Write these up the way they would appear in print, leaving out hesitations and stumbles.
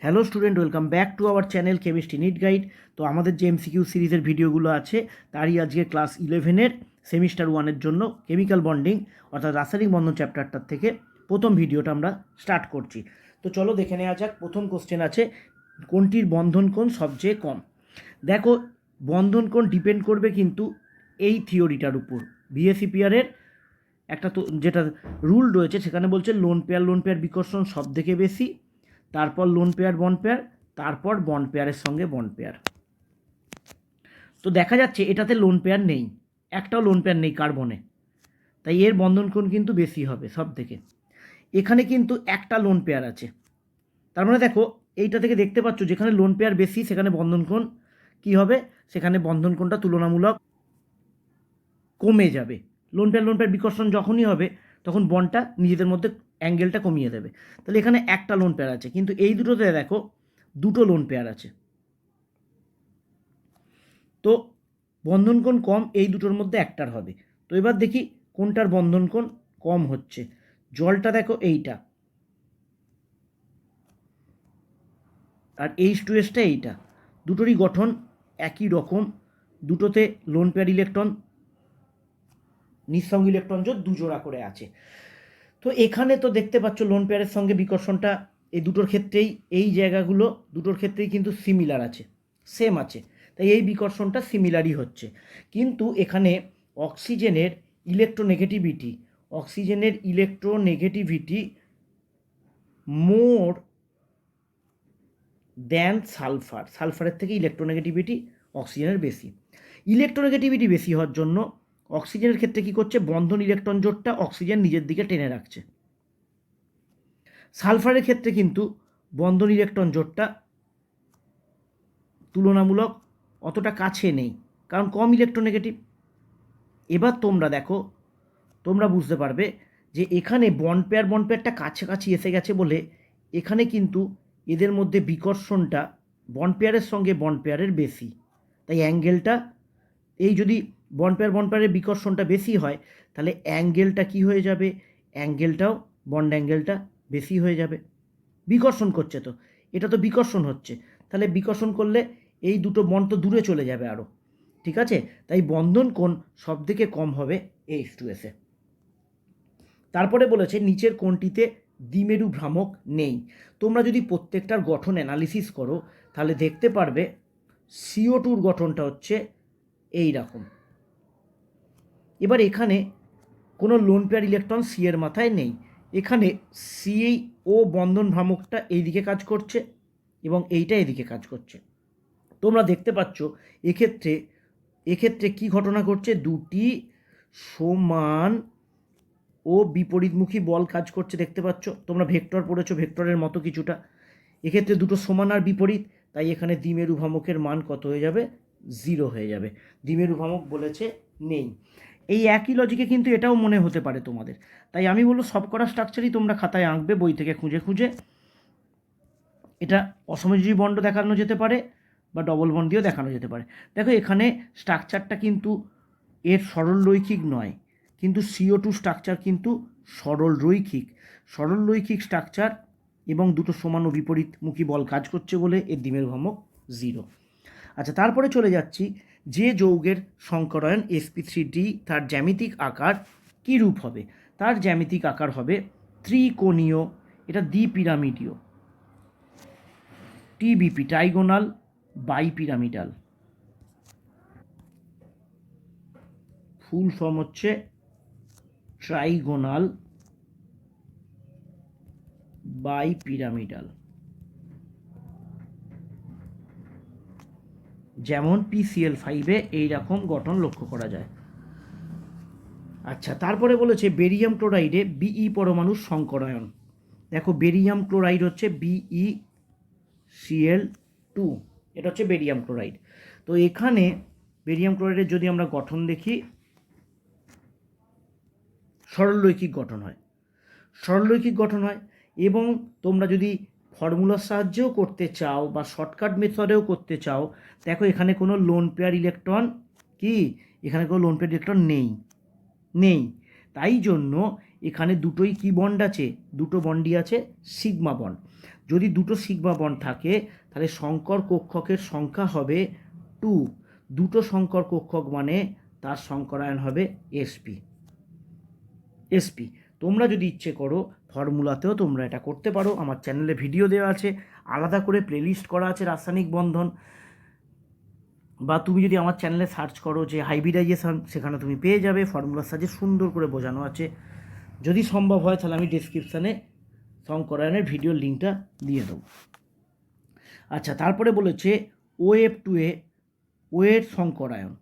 Hello student, welcome back to our channel chemistry NEET guide. তো আমাদের যে MCQ সিরিজের ভিডিওগুলো আছে তারই আজকে ক্লাস 11-এর সেমিস্টার 1-এর জন্য কেমিক্যাল বন্ডিং অর্থাৎ রাসায়নিক বন্ধন চ্যাপ্টারটার থেকে প্রথম ভিডিওটা আমরা স্টার্ট করছি। তো চলো দেখে নেওয়া যাক। প্রথম কোশ্চেন আছে, কোনটির বন্ধন কোণ সবচেয়ে কম? দেখো, বন্ধন কোণ ডিপেন্ড করবে কিন্তু এই থিওরিটার উপর। বিএসিপিআরের একটা তো যেটা রুল রয়েছে সেখানে বলছে লোন পেয়ার বিকর্ষণ সব থেকে বেশি, তারপর লোন পেয়ার বন্ড পেয়ার, তারপর বন্ড পেয়ারের সঙ্গে বন্ড পেয়ার। তো দেখা যাচ্ছে এটাতে লোন পেয়ার নেই, একটাও লোন পেয়ার নেই কার্বনে, তাই এর বন্ধন কোণ কিন্তু বেশি হবে সব থেকে। এখানে কিন্তু একটা লোন পেয়ার আছে, তার মানে দেখো এইটা থেকে দেখতে পাচ্ছ যেখানে লোন পেয়ার বেশি সেখানে বন্ধন কোণ কী হবে, সেখানে বন্ধন কোণটা তুলনামূলক কমে যাবে। লোন পেয়ার বিকর্ষণ যখনই হবে তখন বন্ডটা নিজেদের মধ্যে অ্যাঙ্গেলটা কমিয়ে দেবে। তাহলে এখানে একটা লোন পেয়ার আছে, কিন্তু এই দুটোতে দেখো দুটো লোন পেয়ার আছে, তো বন্ধন কোণ কম এই দুটোর মধ্যে একটার হবে। তো এবার দেখি কোনটার বন্ধন কোণ কম হচ্ছে। জলটা দেখো এইটা, আর H2S এইটা, দুটোরই গঠন একই রকম, দুটোতে লোন পেয়ার ইলেকট্রন নিঃসঙ্গ ইলেকট্রন জোড় দুজোড়া করে আছে। তো এখানে তো দেখতে পাচ্ছ লোন পেয়ারের সঙ্গে বিকর্ষণটা এই দুটোর ক্ষেত্রেই, এই জায়গাগুলো দুটোর ক্ষেত্রেই কিন্তু সিমিলার আছে, সেম আছে, তাই এই বিকর্ষণটা সিমিলারই হচ্ছে। কিন্তু এখানে অক্সিজেনের ইলেকট্রোনেগেটিভিটি মোর দ্যান সালফারের থেকে ইলেকট্রোনেগেটিভিটি অক্সিজেনের বেশি। ইলেকট্রোনেগেটিভিটি বেশি হওয়ার জন্য অক্সিজেনের ক্ষেত্রে কী করছে, বন্ধন ইলেকট্রন জোটটা অক্সিজেন নিজের দিকে টেনে রাখছে। সালফারের ক্ষেত্রে কিন্তু বন্ধন ইলেকট্রন জোটটা তুলনামূলক অতটা কাছে নেই, কারণ কম ইলেকট্রোনেগেটিভ। এবার তোমরা দেখো, তোমরা বুঝতে পারবে যে এখানে বন্ড পেয়ারটা কাছাকাছি এসে গেছে বলে এখানে কিন্তু এদের মধ্যে বিকর্ষণটা বন্ড পেয়ারের সঙ্গে বন্ড পেয়ারের বেশি, তাই অ্যাঙ্গেলটা এই যদি বন্ড পেয়ারের বিকর্ষণটা বেশি হয় তাহলে অ্যাঙ্গেলটা কি হয়ে যাবে, অ্যাঙ্গেলটাও বন্ড অ্যাঙ্গেলটা বেশি হয়ে যাবে। বিকর্ষণ করছে তো, এটা তো বিকর্ষণ হচ্ছে, তাহলে বিকর্ষণ করলে এই দুটো বন্ড তো দূরে চলে যাবে আরও, ঠিক আছে? তাই বন্ধন কোণ সব থেকে কম হবে H2S-এ। তারপরে বলেছে নিচের কোণটিতে দ্বিমেরু ভ্রামক নেই। তোমরা যদি প্রত্যেকটার গঠন অ্যানালিসিস করো তাহলে দেখতে পারবে CO2-র গঠনটা হচ্ছে এই রকম। এবার এখানে কোনো লোন পেয়ার ইলেকট্রন সি এর মাথায় নেই, এখানে CH2 বন্ধন ভ্রামকটা এইদিকে কাজ করছে এবং এইটা এদিকে কাজ করছে। তোমরা দেখতে পাচ্ছ এক্ষেত্রে কি ঘটনা ঘটছে, দুটি সমান ও বিপরীতমুখী বল কাজ করছে, দেখতে পাচ্ছ তোমরা ভেক্টর পড়েছো, ভেক্টরের মতো কিছুটা। এক্ষেত্রে দুটো সমান আর বিপরীত, তাই এখানে দ্বিমেরু ভ্রামকের মান কত হয়ে যাবে, 0 হয়ে যাবে। দ্বিমেরু ভ্রামক বলেছে নেই। এই একই লজিকে কিন্তু এটাও মনে হতে পারে তোমাদের, তাই আমি বলবো সবকটা স্ট্রাকচারই তোমরা খাতায় আঁকবে বই থেকে খুঁজে খুঁজে। এটা অসমযোজী বন্ড দেখানো যেতে পারে বা ডবল বন্ড দিয়েও দেখানো যেতে পারে। দেখো এখানে স্ট্রাকচারটা কিন্তু এর সরল রৈখিক নয়, কিন্তু CO2 স্ট্রাকচার কিন্তু সরল রৈখিক স্ট্রাকচার এবং দুটো সমান ও বিপরীতমুখী বল কাজ করছে বলে এর দ্বিমেরু ভ্রামক 0। আচ্ছা, তারপরে চলে যাচ্ছি, যে যৌগের সংকরায়ন sp3d তার জ্যামিতিক আকার কী রূপ হবে? তার জ্যামিতিক আকার হবে ত্রিকোণীয়, এটা দ্বিপিরামিডীয়, TBP ট্রাইগোনাল বাইপিরামিডাল, ফুল ফর্ম হচ্ছে ট্রাইগোনাল বাইপিরামিডাল, যেমন PCl5-এ এইরকম গঠন লক্ষ্য করা যায়। আচ্ছা, তারপরে বলেছে বেরিয়াম ক্লোরাইডে Be পরমাণুর সংকরায়ন। দেখো বেরিয়াম ক্লোরাইড হচ্ছে BeCl2, এটা হচ্ছে বেরিয়াম ক্লোরাইড। তো এখানে বেরিয়াম ক্লোরাইডের যদি আমরা গঠন দেখি, সরলরৈখিক গঠন হয় এবং তোমরা যদি ফর্মুলার সাহায্যেও করতে চাও বা শর্টকাট মেথডেও করতে চাও, দেখো এখানে কোনো লোন পেয়ার ইলেকট্রন নেই, তাই জন্য এখানে দুটোই কি বন্ড আছে, দুটো বন্ডই আছে সিগমা বন্ড। যদি দুটো সিগমা বন্ড থাকে তাহলে সংকর কক্ষকের সংখ্যা হবে 2। দুটো সংকর কক্ষক মানে তার সংকরায়ন হবে sp। তোমরা যদি ইচ্ছে করো ফর্মুলাতেও তোমরা এটা করতে পারো, আমার চ্যানেলে ভিডিও দেওয়া আছে, আলাদা করে প্লেলিস্ট করা আছে রাসায়নিক বন্ধন, বা তুমি যদি আমার চ্যানেলে সার্চ করো যে হাইব্রিডাইজেশন, সেখানে তুমি পেয়ে যাবে, ফর্মুলার সাহায্যে সুন্দর করে বোঝানো আছে। যদি সম্ভব হয় তাহলে আমি ডেসক্রিপশানে সংকরায়নের ভিডিওর লিঙ্কটা দিয়ে দেবো। আচ্ছা, তারপরে বলেছে OF2 ও এর সংকরায়ন।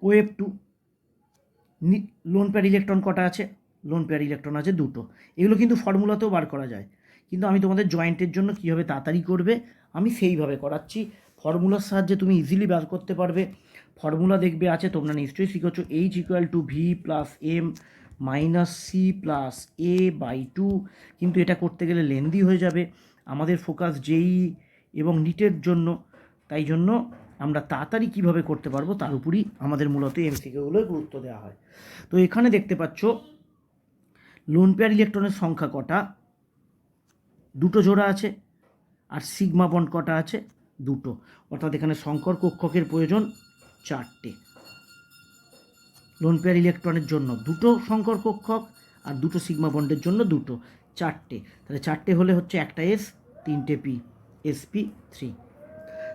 OF2 লোন পেয়ার ইলেকট্রন কটা আছে? লোন পেয়ার ইলেকট্রন আছে দুটো। এগুলো কিন্তু ফর্মুলাতেও বার করা যায়, কিন্তু আমি তোমাদের জয়েন্টের জন্য কীভাবে তাড়াতাড়ি করবে আমি সেইভাবে করাচ্ছি। ফর্মুলার সাহায্যে তুমি ইজিলি বার করতে পারবে। ফর্মুলা দেখবে আছে, তোমরা নিশ্চয়ই শিখেছো H=V+M - C+A/2, কিন্তু এটা করতে গেলে লেন্দি হয়ে যাবে। আমাদের ফোকাস JEE এবং নিটের জন্য, তাই জন্য আমরা তাড়াতাড়ি কীভাবে করতে পারবো তার উপরই আমাদের মূলত এমসিকিউগুলোয় গুরুত্ব দেওয়া হয়। তো এখানে দেখতে পাচ্ছ লোন পেয়ার ইলেকট্রনের সংখ্যা কটা? দুটো জোড়া আছে। আর সিগমা বন্ড কটা আছে? দুটো। অর্থাৎ এখানে সংকর কক্ষকের প্রয়োজন 4টে। লোন পেয়ার ইলেকট্রনের জন্য দুটো সংকর কক্ষক আর দুটো সিগমা বন্ডের জন্য দুটো, 4টে। তাহলে 4টে হলে হচ্ছে একটা S, 3টে P, sp3।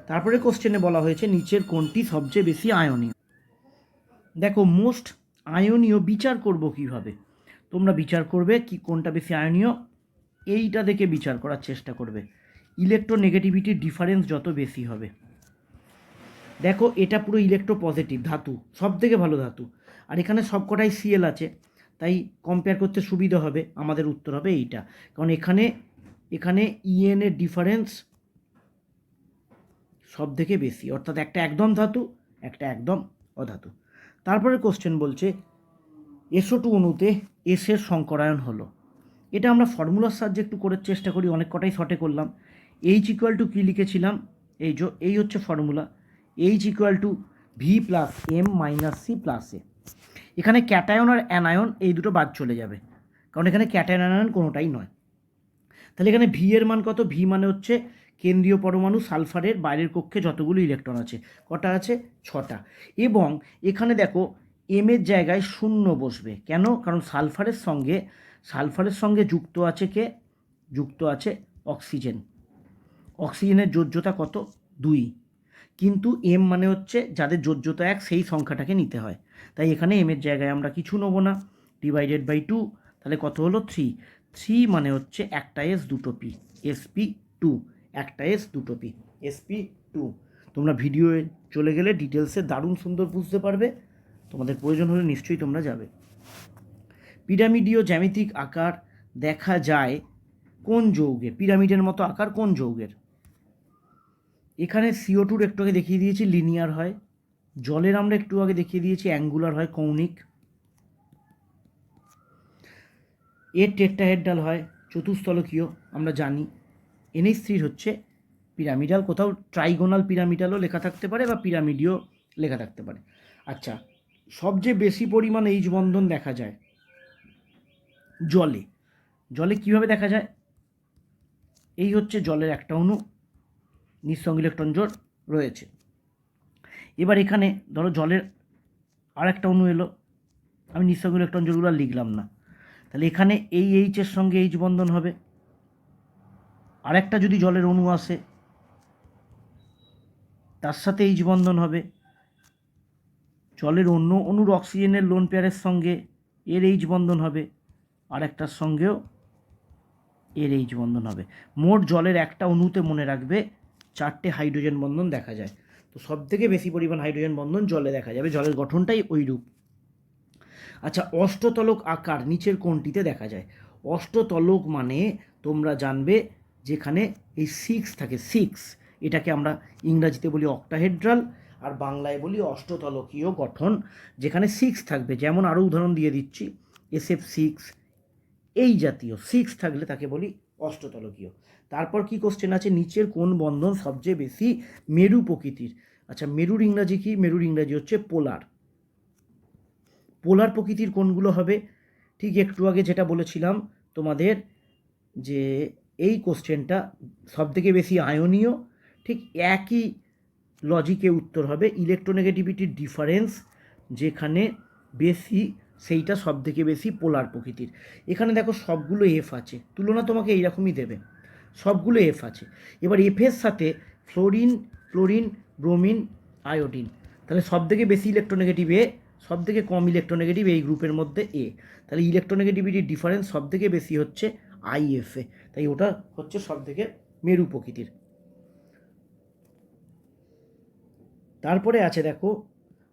তারপরে কোশ্চেনে বলা হয়েছে নিচের কোনটি সবচেয়ে বেশি আয়নীয়। দেখো, মোস্ট আয়নীয় বিচার করব কিভাবে? তোমরা বিচার করবে কি কোনটা বেশি আয়নীয়, এইটা দেখে বিচার করার চেষ্টা করবে। ইলেকট্রোনেগেটিভিটির ডিফারেন্স যত বেশি হবে। দেখো, এটা পুরো ইলেকট্রো পজিটিভ ধাতু, সব থেকে ভালো ধাতু, আর এখানে সবকটাই Cl আছে, তাই কম্পেয়ার করতে সুবিধা হবে। আমাদের উত্তর হবে এইটা, কারণ এখানে En এর ডিফারেন্স সব থেকে বেশি, অর্থাৎ একটা একদম ধাতু, একটা একদম অধাতু। তারপরে কোশ্চেন বলছে SO2 অণুতে S এর সংকরায়ন হলো। এটা আমরা ফর্মুলার সাহায্যে একটু করার চেষ্টা করি, অনেক কটাই শর্টে করলাম। H= কী লিখেছিলাম? এই হচ্ছে ফর্মুলা, H=V+M - C+A। এখানে ক্যাটায়ন আর অ্যানায়ন এই দুটো বাদ চলে যাবে, কারণ এখানে ক্যাটায়ন অ্যানায়ন কোনোটাই নয়। তাহলে এখানে ভি এর মান কত? ভি মানে হচ্ছে কেন্দ্রীয় পরমাণু সালফারের বাইরের কক্ষে যতগুলো ইলেকট্রন আছে, কটা আছে? 6টা। এবং এখানে দেখো এম এর জায়গায় 0 বসবে, কেন? কারণ সালফারের সঙ্গে যুক্ত আছে কে? যুক্ত আছে অক্সিজেন। অক্সিজেনের যোজ্যতা কত? 2। কিন্তু এম মানে হচ্ছে যাদের যোজ্যতা 1 সেই সংখ্যাটাকে নিতে হয়, তাই এখানে এম এর জায়গায় আমরা কিছু নেব না, /2। তাহলে কত হলো? 3 মানে হচ্ছে একটা S দুটো P, sp2। একটা S দুটো P, sp2। তোমরা ভিডিওয়ে চলে গেলে ডিটেলসে দারুণ সুন্দর বুঝতে পারবে, তোমাদের প্রয়োজন হলে নিশ্চয়ই তোমরা যাবে। পিরামিডীয় জ্যামিতিক আকার দেখা যায় কোন যৌগে? পিরামিডের মতো আকার কোন যৌগের? এখানে CO2 একটু আগে দেখিয়ে দিয়েছি লিনিয়ার হয়, জলের আমরা একটু আগে দেখিয়ে দিয়েছি অ্যাঙ্গুলার হয়, কৌণিক। এর টেট্রাহেড্রাল হয়, চতুস্থলকীয়, আমরা জানি। NH3 হচ্ছে পিরামিডাল, কোথাও ট্রাইগোনাল পিরামিডালও লেখা থাকতে পারে বা পিরামিডীয় লেখা থাকতে পারে। আচ্ছা, সবচেয়ে বেশি পরিমাণ H বন্ধন দেখা যায় জলে। জলে কীভাবে দেখা যায়? এই হচ্ছে জলের একটা অণু, নিঃসঙ্গ ইলেকট্রন জোড় রয়েছে। এবার এখানে ধরো জলের আর একটা অণু এলো, আমি নিঃসঙ্গ ইলেকট্রন জোড়গুলো লিখলাম না, তাহলে এখানে এই H এর সঙ্গে H বন্ধন হবে। আরেকটা যদি জলের অণু আসে তার সাথে H বন্ধন হবে। জলের অন্য অণুর অক্সিজেনের লোন পেয়ারের সঙ্গে এর H বন্ধন হবে, আরেকটার সঙ্গেও এর H বন্ধন হবে। মোট জলের একটা অণুতে মনে রাখবে 4টে হাইড্রোজেন বন্ধন দেখা যায়। তো সব থেকে বেশি পরিমাণ হাইড্রোজেন বন্ধন জলে দেখা যাবে, জলের গঠনটাই ওই রূপ। আচ্ছা, অষ্টতলক আকার নিচের কোনটিতে দেখা যায়? অষ্টতলক মানে তোমরা জানবে যেখানে এই 6 থাকে, 6, এটাকে আমরা ইংরাজিতে বলি অক্টাহেড্রাল, আর বাংলায় বলি অষ্টতলকীয় গঠন, যেখানে 6 থাকবে। যেমন আরও উদাহরণ দিয়ে দিচ্ছি, SF6, এই জাতীয় 6 থাকলে তাকে বলি অষ্টতলকীয়। তারপর কি কোশ্চেন আছে? নিচের কোন বন্ধন সবচেয়ে বেশি মেরু প্রকৃতির? আচ্ছা, মেরুর ইংরাজি কি? মেরুর ইংরাজি হচ্ছে পোলার। পোলার প্রকৃতির কোনগুলো হবে? ঠিক একটু আগে যেটা বলেছিলাম তোমাদের যে এই কোশ্চেনটা সবথেকে বেশি আয়নীয়, ঠিক একই লজিকে উত্তর হবে ইলেকট্রোনেগেটিভিটির ডিফারেন্স যেখানে বেশি সেইটা সবথেকে বেশি পোলার প্রকৃতির। এখানে দেখো সবগুলো এফ আছে, তুলনা তোমাকে এইরকমই দেবে, সবগুলো এফ আছে। এবার এফের সাথে ফ্লোরিন, ক্লোরিন, ব্রোমিন, আয়োডিন, তাহলে সবথেকে বেশি ইলেকট্রোনেগেটিভ এ, সবথেকে কম ইলেকট্রোনেগেটিভ এই গ্রুপের মধ্যে এ। তাহলে ইলেকট্রোনেগেটিভিটির ডিফারেন্স সবথেকে বেশি হচ্ছে আইএফএ, তাই ওটা হচ্ছে সবথেকে মেরু প্রকৃতির। তারপরে আছে দেখো,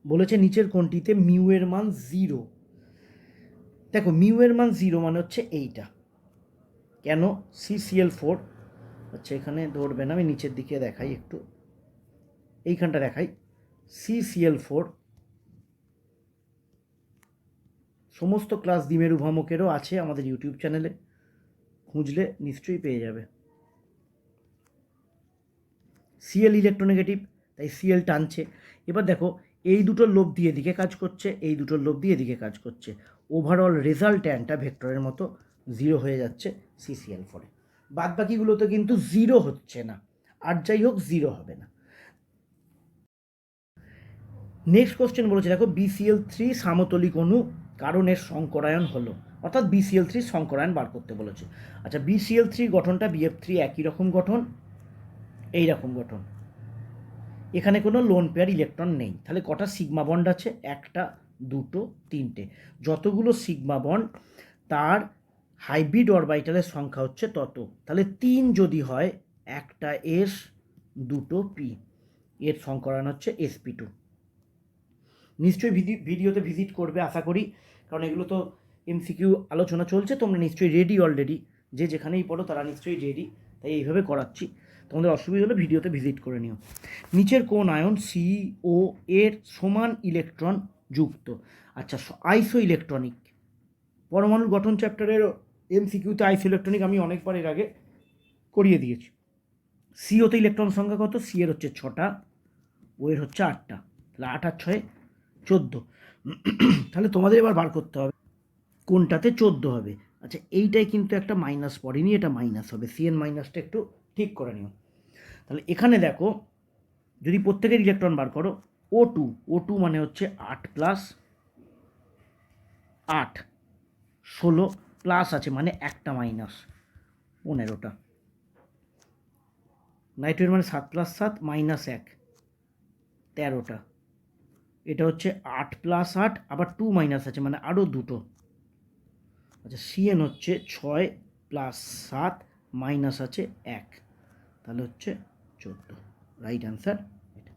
বলেছে নিচের কোনটিতে মিউ এর মান 0। দেখো মিউ এর মান 0 মানে হচ্ছে এইটা। কেন? CCl4, আচ্ছা এখানে ধরবে না, আমি নিচের দিকে দেখাই, একটু এইখানটা দেখাই। CCl4 সমস্ত ক্লাস দ্বিমেরু ভ্রামকেরও আছে আমাদের ইউটিউব চ্যানেলে, খুঁজলে নিশ্চয়ই পেয়ে যাবে। Cl ইলেকট্রোনেগেটিভ, তাই Cl টানছে। এবার দেখো এই দুটোর লোভ দিয়ে এদিকে কাজ করছে, এই দুটোর লোভ দিয়ে এদিকে কাজ করছে, ওভারঅল রেজাল্ট্যান্টটা ভেক্টরের মতো 0 হয়ে যাচ্ছে CCl4। বাদ বাকিগুলোতে কিন্তু 0 হচ্ছে না, আর যাই হোক 0 হবে না। নেক্সট কোশ্চেন বলেছে দেখো BCl3 সামতলিক অণু, কারণ এর সংকরায়ন হলো, অর্থাৎ BCl3 সংকরায়ন বার করতে বলেছে। আচ্ছা BCl3 গঠনটা BF3 একই রকম গঠন, এই রকম গঠন, এখানে কোনো লোন পেয়ার ইলেকট্রন নেই। তাহলে কটা সিগমা বন্ড আছে? একটা, দুটো, তিনটে। যতগুলো সিগমা বন্ড তার হাইব্রিড অরবিটালের সংখ্যা হচ্ছে তত। তাহলে 3 যদি হয়, একটা এস, দুটো পি, এর সংকরায়ন হচ্ছে sp2। নিশ্চয়ই ভিডিওতে ভিজিট করবে আশা করি, কারণ এগুলো তো MCQ আলোচনা চলছে, তোমরা নিশ্চয়ই রেডি অলরেডি, যে যেখানেই পড়ো তারা নিশ্চয়ই রেডি, তাই এইভাবে করাচ্ছি। তোমাদের অসুবিধা হলে ভিডিওতে ভিজিট করে নিও। নিচের কোন আয়ন CO এর সমান ইলেকট্রন যুক্ত? আচ্ছা আইসো ইলেকট্রনিক, পরমাণুর গঠন চ্যাপ্টারের MCQতে আইসো ইলেকট্রনিক আমি অনেকবার এর আগে করিয়ে দিয়েছি। সিওতে ইলেকট্রন সংখ্যা কত? সি এর হচ্ছে 6টা, ও এর হচ্ছে 8টা, তাহলে 8 আর 6 14। তাহলে তোমাদের এবার বার করতে হবে কোনটাতে 14 হবে। আচ্ছা এইটাই কিন্তু একটা মাইনাস পড়েনি, এটা মাইনাস হবে, CN মাইনাসটা একটু ঠিক করে নিও। তাহলে এখানে দেখো যদি প্রত্যেকের ইলেকট্রন বার করো, O2 মানে হচ্ছে 8 প্লাস 8, 16 প্লাস আছে মানে একটা মাইনাস 15টা। নাইট্রোজেন মানে 7 প্লাস 7 মাইনাস 1, 13টা। এটা হচ্ছে 8 প্লাস 8, আবার 2 মাইনাস আছে মানে আরও দুটো। আচ্ছা CN হচ্ছে 6 প্লাস 7 মাইনাস আছে 1, তাহলে হচ্ছে 14, রাইট অ্যান্সার এটা।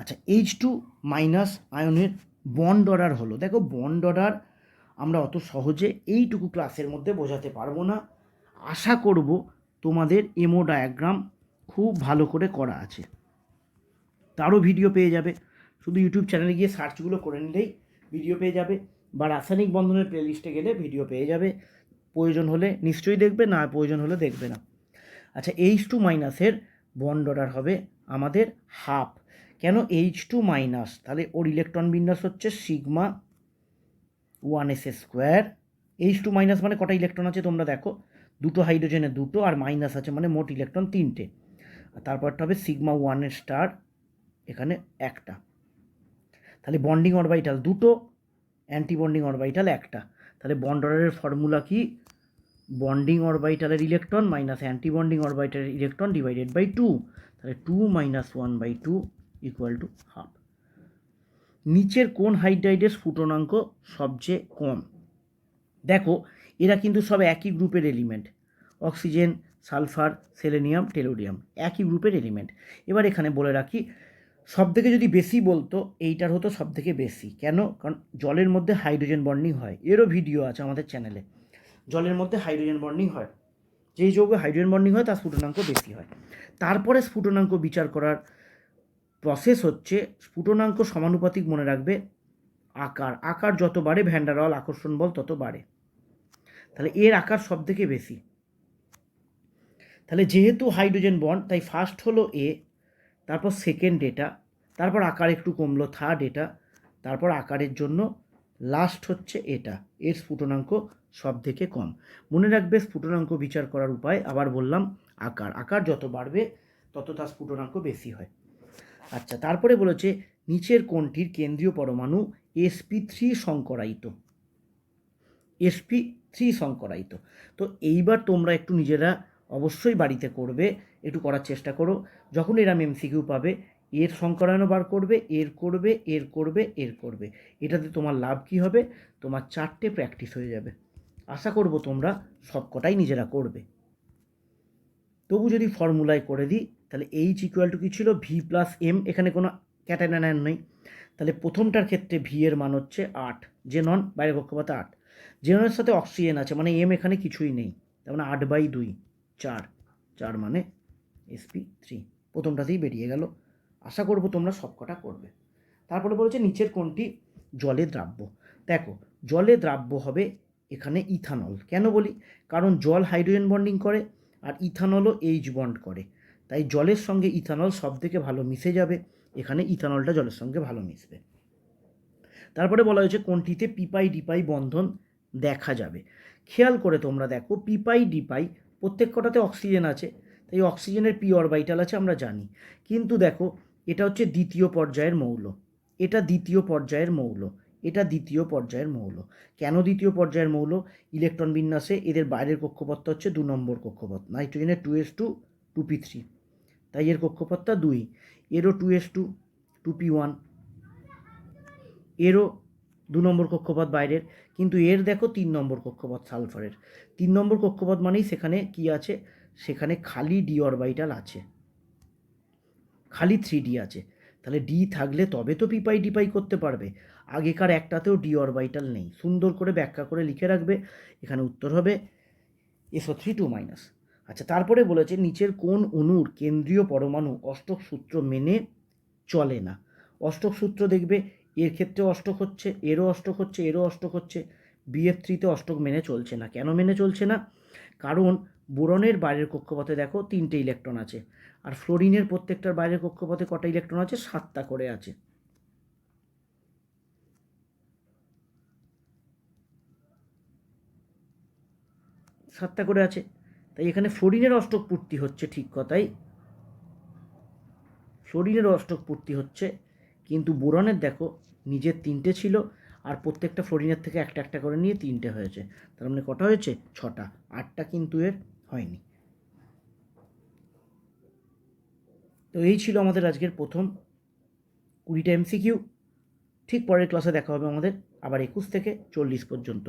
আচ্ছা H2 মাইনাস আয়নের বন্ড অর্ডার হলো। দেখো বন্ড অর্ডার আমরা অত সহজে এইটুকু ক্লাসের মধ্যে বোঝাতে পারবো না, আশা করব তোমাদের এমও ডায়াগ্রাম খুব ভালো করে করা আছে, তারও ভিডিও পেয়ে যাবে। শুধু ইউটিউব চ্যানেলে গিয়ে সার্চগুলো করে নিলেই ভিডিও পেয়ে যাবে, বা রাসায়নিক বন্ধনের প্লেলিস্টে গেলে ভিডিও পেয়ে যাবে। প্রয়োজন হলে নিশ্চয়ই দেখবে, না প্রয়োজন হলে দেখবে না। আচ্ছা H2 মাইনাসের বন্ড অর্ডার হবে আমাদের হাফ। কেন H2 মাইনাস? তাহলে ওর ইলেকট্রন বিন্যাস হচ্ছে সিগমা 1s²। H2 মাইনাস মানে কটা ইলেকট্রন আছে তোমরা দেখো, দুটো হাইড্রোজেনে দুটো, আর মাইনাস আছে মানে মোট ইলেকট্রন 3টে। আর তারপরটা হবে সিগমা 1 এখানে একটা। তাহলে বন্ডিং অরবিটাল দুটো, অ্যান্টি বন্ডিং অরবিটাল একটা। তাহলে বন্ড অর্ডারের ফর্মুলা কি? বন্ডিং অরবিটালের ইলেকট্রন মাইনাস অ্যান্টি বন্ডিং অরবিটালের ইলেকট্রন ডিভাইডেড বাই 2, তাহলে 2 - 1/2 ইকুয়াল টু হাফ। নিচের কোন হাইড্রাইডের স্ফুটনাঙ্ক সবচেয়ে কম? দেখো এরা কিন্তু সব একই গ্রুপের element, oxygen, sulphur, selenium, tellurium একই গ্রুপের এলিমেন্ট। এবার এখানে বলে রাখি, সবথেকে যদি বেশি বলতো এইটার হতো সবথেকে বেশি। কেন? কারণ জলের মধ্যে হাইড্রোজেন বন্ডিং হয়, এরও ভিডিও আছে আমাদের চ্যানেলে। জলের মধ্যে হাইড্রোজেন বন্ডিং হয়, যেই যৌগে হাইড্রোজেন বন্ডিং হয় তার স্ফুটনাঙ্ক বেশি হয়। তারপরে স্ফুটনাঙ্ক বিচার করার প্রসেস হচ্ছে, স্ফুটনাঙ্ক সমানুপাতিক মনে রাখবে আকার যত বাড়ে ভ্যান ডার ওয়াল আকর্ষণ বল তত বাড়ে। তাহলে এর আকার সব থেকে বেশি। তাহলে যেহেতু হাইড্রোজেন বন্ড তাই ফার্স্ট হলো এ, তারপর সেকেন্ড এটা, তারপর আকার একটু কমলো থার্ড এটা, তারপর আকারের জন্য লাস্ট হচ্ছে এটা, এর স্ফুটনাঙ্ক সব থেকে কম। মনে রাখবে স্ফুটনাঙ্ক বিচার করার উপায়, আবার বললাম আকার, আকার যত বাড়বে তত তার স্ফুটনাঙ্ক বেশি হয়। আচ্ছা, তারপরে বলেছে নিচের কোনটির কেন্দ্রীয় পরমাণু sp3 সংকরায়িত, sp3 সংকরায়িত। তো এইবার তোমরা একটু নিজেরা অবশ্যই বাড়িতে করবে, একটু করার চেষ্টা করো। যখন এরম এমসিকিউ পাবে, এর সংকরায়নও বার করবে, এর করবে, এর করবে, এর করবে। এটাতে তোমার লাভ কী হবে? তোমার 4টে প্র্যাকটিস হয়ে যাবে। আশা করব তোমরা সবকটাই নিজেরা করবে। তবু যদি ফর্মুলায় করে দিই, তাহলে এইচ ইকুয়াল টু কী ছিল? ভি প্লাস এম, এখানে কোনো ক্যাটানায়ন নেই, তাহলে প্রথমটার ক্ষেত্রে ভি এর মান হচ্ছে 8, জেনন বাইরের কক্ষপথে 8, জেননের সাথে অক্সিজেন আছে মানে এম এখানে কিছুই নেই, তার মানে 8/2, 4, 4 মানে sp3, প্রথমটাতেই বেরিয়ে গেল। আশা করব তোমরা সবকটা করবে। তারপরে বলেছে নিচের কোনটি জলে দ্রাব্য। দেখো, জলে দ্রাব্য হবে এখানে ইথানল। কেন বলি? কারণ জল হাইড্রোজেন বন্ডিং করে আর ইথানলও এইচ বন্ড করে, তাই জলের সঙ্গে ইথানল সব থেকে ভালো মিশে যাবে, এখানে ইথানলটা জলের সঙ্গে ভালো মিশবে। তারপরে বলা হয়েছে কোনটিতে পিপাই ডিপাই বন্ধন দেখা যাবে। খেয়াল করে তোমরা দেখো, পিপাই ডিপাই প্রত্যেক কটাতে অক্সিজেন আছে, তাই অক্সিজেনের পি অরবিটাল আছে আমরা জানি, কিন্তু দেখো এটা হচ্ছে দ্বিতীয় পর্যায়ের মৌল, এটা দ্বিতীয় পর্যায়ের মৌল, এটা দ্বিতীয় পর্যায়ের মৌল। কেন দ্বিতীয় পর্যায়ের মৌল? ইলেকট্রন বিন্যাসে এদের বাইরের কক্ষপথটা হচ্ছে 2 নম্বর কক্ষপথ, নাইট্রোজেনের 2s2 2p3, তাই এর কক্ষপথটা 2, এরও 2s2 2p1, এরও 2 নম্বর কক্ষপথ বাইরের, কিন্তু এর দেখো 3 নম্বর কক্ষপথ সালফারের। 3 নম্বর কক্ষপথ মানেই সেখানে কি আছে? সেখানে খালি ডি অরবিটাল আছে, খালি 3d আছে। তাহলে ডি থাকলে তবে তো পিপাই ডিপাই করতে পারবে, আগেকার একটাতেও ডি অরবিটাল নেই। সুন্দর করে ব্যাখ্যা করে লিখে রাখবে, এখানে উত্তর হবে SO3 2-। আচ্ছা, তারপরে বলেছে নিচের কোন অণুর কেন্দ্রীয় পরমাণু অষ্টক সূত্র মেনে চলে না। অষ্টক সূত্র দেখবে এর ক্ষেত্রে অষ্টক হচ্ছে, এরও অষ্টক হচ্ছে, এরও অষ্টক হচ্ছে, BF3-তে অষ্টক মেনে চলছে না। কেন মেনে চলছে না? কারণ বোরনের বাইরের কক্ষপথে দেখো 3টে ইলেকট্রন আছে, আর ফ্লোরিনের প্রত্যেকটার বাইরের কক্ষপথে কটা ইলেকট্রন আছে? 7টা করে আছে। সাতটা করে আছে, তাই এখানে ফ্লোরিনের অষ্টক পূর্তি হচ্ছে, ঠিক কথাই, ফ্লোরিনের অষ্টক পূর্তি হচ্ছে, কিন্তু বোরনের দেখো নিজের 3টে ছিল, আর প্রত্যেকটা ফ্লোরিনের থেকে একটা একটা করে নিয়ে 3টে হয়েছে, তার মানে কটা হয়েছে? 6টা, 8টা কিন্তু এর হয়নি। তো এই ছিল আমাদের আজকের প্রথম 20টা MCQ। ঠিক পরের ক্লাসে দেখা হবে আমাদের আবার 21 থেকে 40 পর্যন্ত।